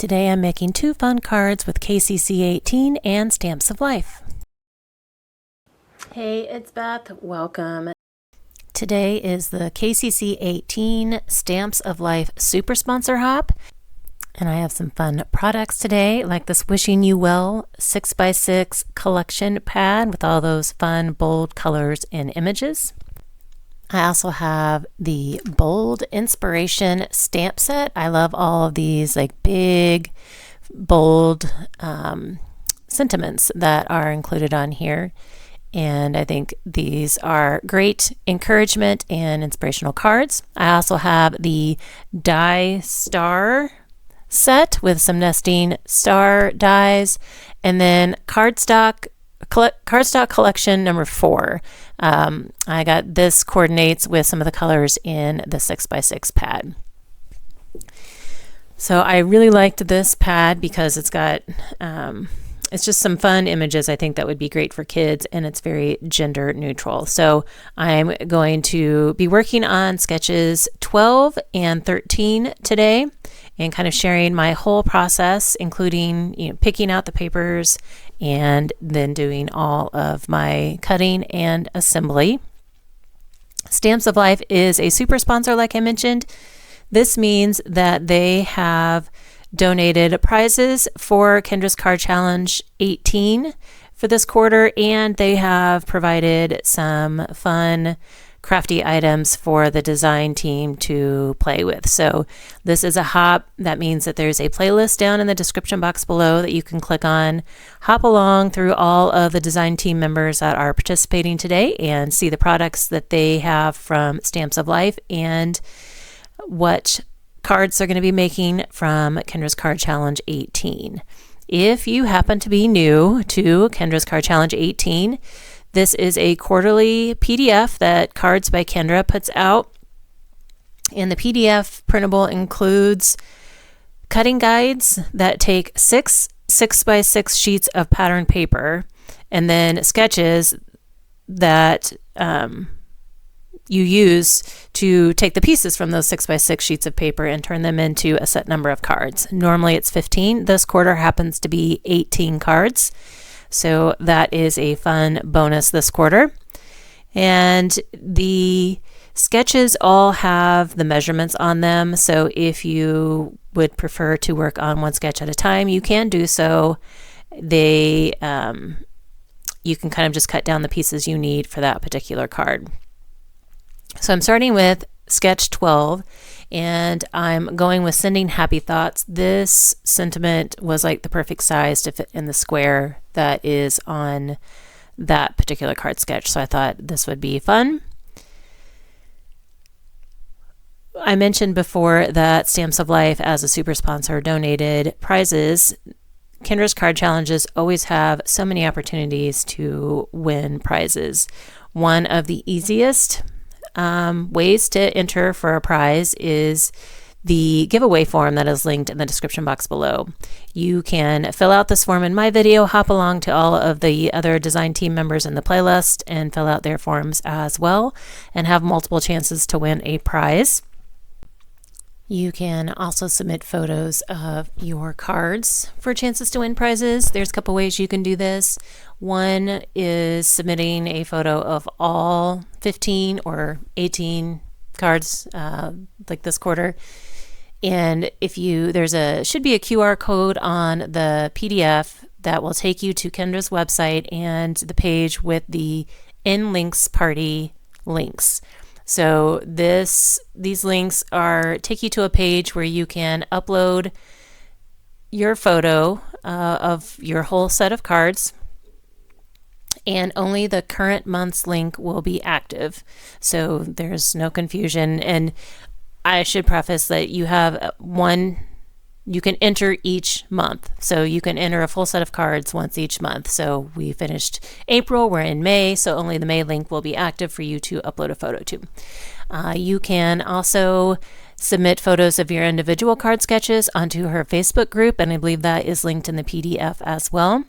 Today I'm making 2 fun cards with KCC 18 and Stamps of Life. Hey, it's Beth. Welcome. Today is the KCC 18 Stamps of Life Super Sponsor Hop. And I have some fun products today, like this Wishing You Well 6x6 collection pad with all those fun, bold colors and images. I also have the Bold Inspiration stamp set. I love all of these like big, bold sentiments that are included on here. And I think these are great encouragement and inspirational cards. I also have the Die Star set with some nesting star dies, and then cardstock collection number 4. I got this coordinates with some of the colors in the 6x6 pad. So I really liked this pad because it's got it's just some fun images I think that would be great for kids, and it's very gender neutral. So I'm going to be working on sketches 12 and 13 today and kind of sharing my whole process, including picking out the papers and then doing all of my cutting and assembly. Stamps of Life is a super sponsor, like I mentioned. This means that they have donated prizes for Kendra's Card Challenge 18 for this quarter, and they have provided some fun crafty items for the design team to play with. So this is a hop. That means that there's a playlist down in the description box below that you can click on, hop along through all of the design team members that are participating today and see the products that they have from Stamps of Life and what cards they're going to be making from Kendra's Card Challenge 18. If you happen to be new to Kendra's Card Challenge 18, this is a quarterly PDF that Cards by Kendra puts out. And the PDF printable includes cutting guides that take 6x6 sheets of patterned paper, and then sketches that you use to take the pieces from those 6x6 sheets of paper and turn them into a set number of cards. Normally it's 15. This quarter happens to be 18 cards. So that is a fun bonus this quarter. And the sketches all have the measurements on them. So if you would prefer to work on one sketch at a time, you can do so. You can kind of just cut down the pieces you need for that particular card. So I'm starting with sketch 12, and I'm going with Sending Happy Thoughts. This sentiment was like the perfect size to fit in the square that is on that particular card sketch, so I thought this would be fun. I mentioned before that Stamps of Life, as a super sponsor, donated prizes. Kendra's Card Challenges always have so many opportunities to win prizes. One of the easiest ways to enter for a prize is the giveaway form that is linked in the description box below. You can fill out this form in my video, hop along to all of the other design team members in the playlist and fill out their forms as well, and have multiple chances to win a prize. You can also submit photos of your cards for chances to win prizes. There's a couple ways you can do this. One is submitting a photo of all 15 or 18 cards like this quarter. And if should be a QR code on the PDF that will take you to Kendra's website and the page with the InLinkz party links. So these links take you to a page where you can upload your photo of your whole set of cards, and only the current month's link will be active. So there's no confusion. And I should preface that you can enter each month. So you can enter a full set of cards once each month. So we finished April, we're in May, so only the May link will be active for you to upload a photo to. You can also submit photos of your individual card sketches onto her Facebook group, and I believe that is linked in the PDF as well.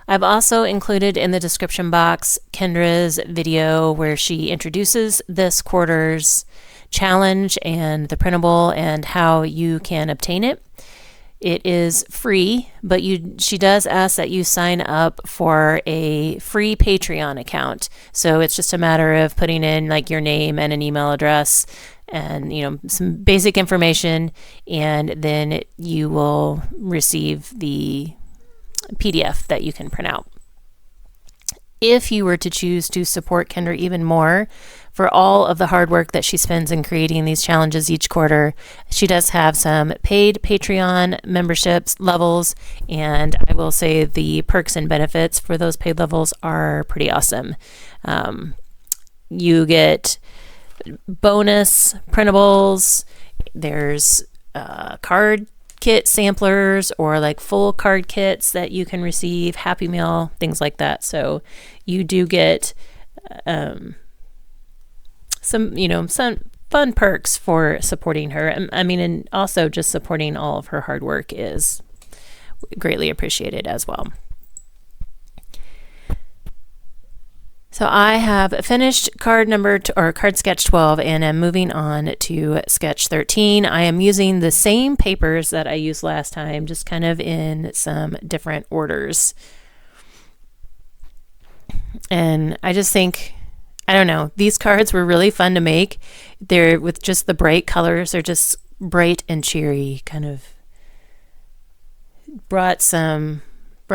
I've also included in the description box Kendra's video where she introduces this quarter's challenge and the printable and how you can obtain it. It is free, but she does ask that you sign up for a free Patreon account. So it's just a matter of putting in like your name and an email address and some basic information, and then you will receive the PDF that you can print out. If you were to choose to support Kendra even more for all of the hard work that she spends in creating these challenges each quarter, she does have some paid Patreon memberships levels, and I will say the perks and benefits for those paid levels are pretty awesome. You get bonus printables. There's card kit samplers or like full card kits that you can receive, Happy Meal, things like that. So you do get some fun perks for supporting her. And also just supporting all of her hard work is greatly appreciated as well. So I have finished card sketch 12 and am moving on to sketch 13. I am using the same papers that I used last time, just kind of in some different orders. And I just think, I don't know, these cards were really fun to make. They're with just the bright colors. They're just bright and cheery, kind of brought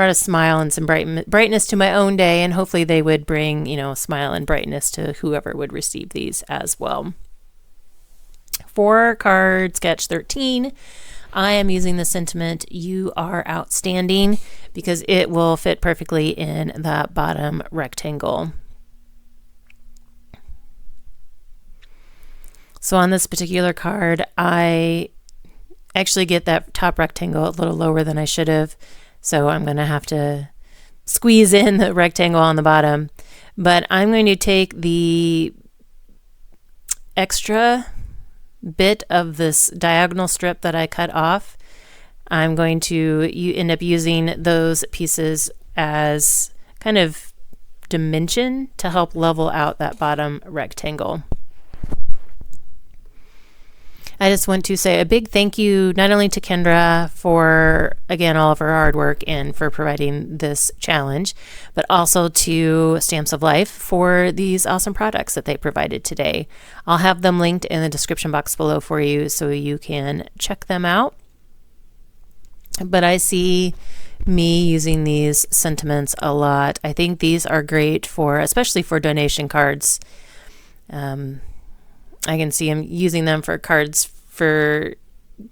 a smile and some brightness to my own day, and hopefully they would bring, a smile and brightness to whoever would receive these as well. For card sketch 13, I am using the sentiment, "You are outstanding," because it will fit perfectly in that bottom rectangle. So on this particular card, I actually get that top rectangle a little lower than I should have. So I'm going to have to squeeze in the rectangle on the bottom. But I'm going to take the extra bit of this diagonal strip that I cut off. I'm going to end up using those pieces as kind of dimension to help level out that bottom rectangle. I just want to say a big thank you not only to Kendra for, again, all of her hard work and for providing this challenge, but also to Stamps of Life for these awesome products that they provided today. I'll have them linked in the description box below for you so you can check them out. But I see me using these sentiments a lot. I think these are great especially for donation cards. I can see him using them for cards for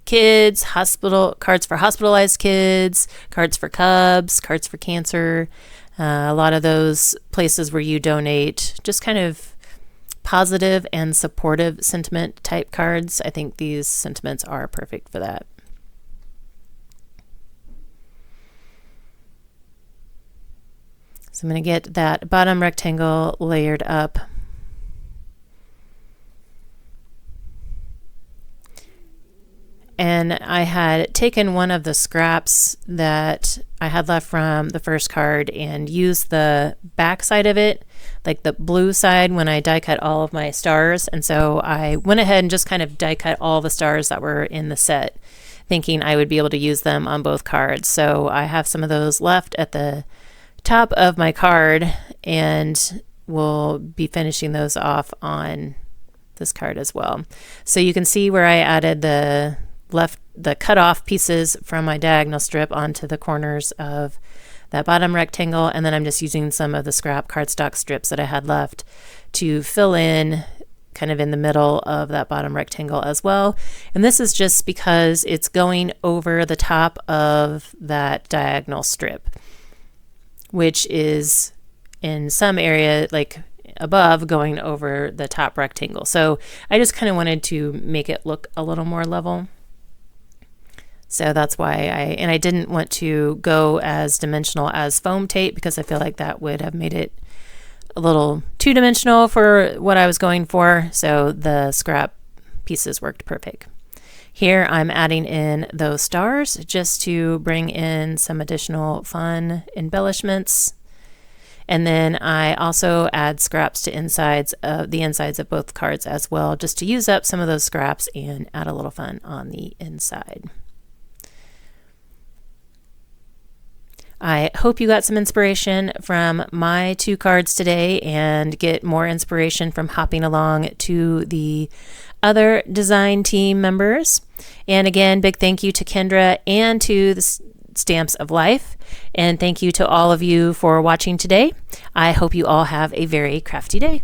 kids, cards for hospitalized kids, cards for cubs, cards for cancer. A lot of those places where you donate just kind of positive and supportive sentiment type cards. I think these sentiments are perfect for that. So I'm going to get that bottom rectangle layered up. And I had taken one of the scraps that I had left from the first card and used the back side of it, like the blue side, when I die cut all of my stars. And so I went ahead and just kind of die cut all the stars that were in the set, thinking I would be able to use them on both cards. So I have some of those left at the top of my card and will be finishing those off on this card as well. So you can see where I added the cut off pieces from my diagonal strip onto the corners of that bottom rectangle, and then I'm just using some of the scrap cardstock strips that I had left to fill in kind of in the middle of that bottom rectangle as well. And this is just because it's going over the top of that diagonal strip, which is in some area like above going over the top rectangle. So I just kind of wanted to make it look a little more level. So that's why I didn't want to go as dimensional as foam tape, because I feel like that would have made it a little two-dimensional for what I was going for. So the scrap pieces worked perfect. Here I'm adding in those stars just to bring in some additional fun embellishments. And then I also add scraps to the insides of both cards as well, just to use up some of those scraps and add a little fun on the inside. I hope you got some inspiration from my 2 cards today and get more inspiration from hopping along to the other design team members. And again, big thank you to Kendra and to the Stamps of Life. And thank you to all of you for watching today. I hope you all have a very crafty day.